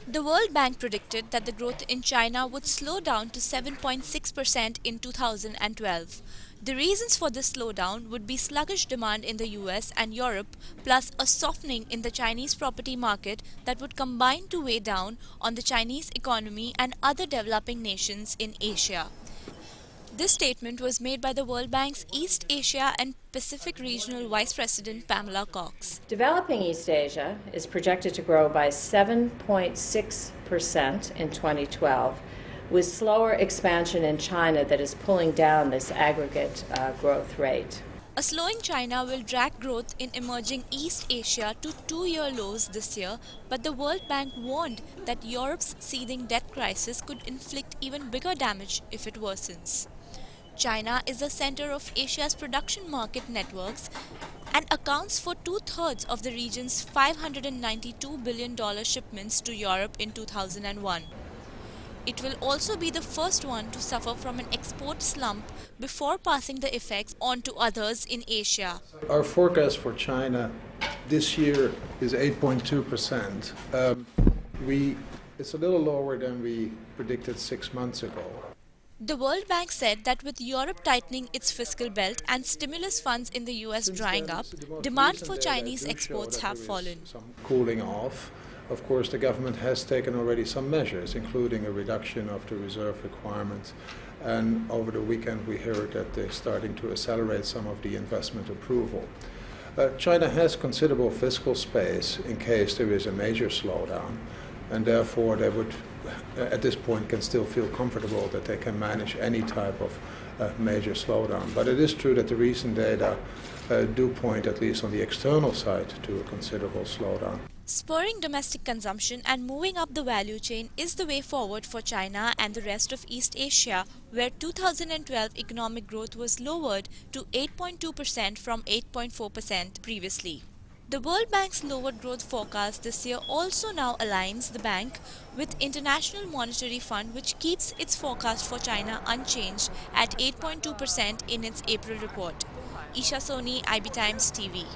The World Bank predicted that the growth in China would slow down to 7.6% in 2012. The reasons for this slowdown would be sluggish demand in the US and Europe, plus a softening in the Chinese property market that would combine to weigh down on the Chinese economy and other developing nations in Asia. This statement was made by the World Bank's East Asia and Pacific Regional Vice President Pamela Cox. Developing East Asia is projected to grow by 7.6% in 2012, with slower expansion in China that is pulling down this aggregate growth rate. A slowing China will drag growth in emerging East Asia to two-year lows this year, but the World Bank warned that Europe's seething debt crisis could inflict even bigger damage if it worsens. China is the center of Asia's production market networks and accounts for two-thirds of the region's $592 billion shipments to Europe in 2001. It will also be the first one to suffer from an export slump before passing the effects on to others in Asia. Our forecast for China this year is 8.2%. It's a little lower than we predicted 6 months ago. The World Bank said that with Europe tightening its fiscal belt and stimulus funds in the US drying up, demand for Chinese exports have fallen. Some cooling off. Of course, the government has taken already some measures, including a reduction of the reserve requirement. And over the weekend, we heard that they're starting to accelerate some of the investment approval. China has considerable fiscal space in case there is a major slowdown, and therefore they would, at this point, can still feel comfortable that they can manage any type of major slowdown. But it is true that the recent data do point, at least on the external side, to a considerable slowdown. Spurring domestic consumption and moving up the value chain is the way forward for China and the rest of East Asia, where 2012 economic growth was lowered to 8.2% from 8.4% previously. The World Bank's lowered growth forecast this year also now aligns the bank with International Monetary Fund, which keeps its forecast for China unchanged at 8.2% in its April report. Isha Soni, IB Times TV.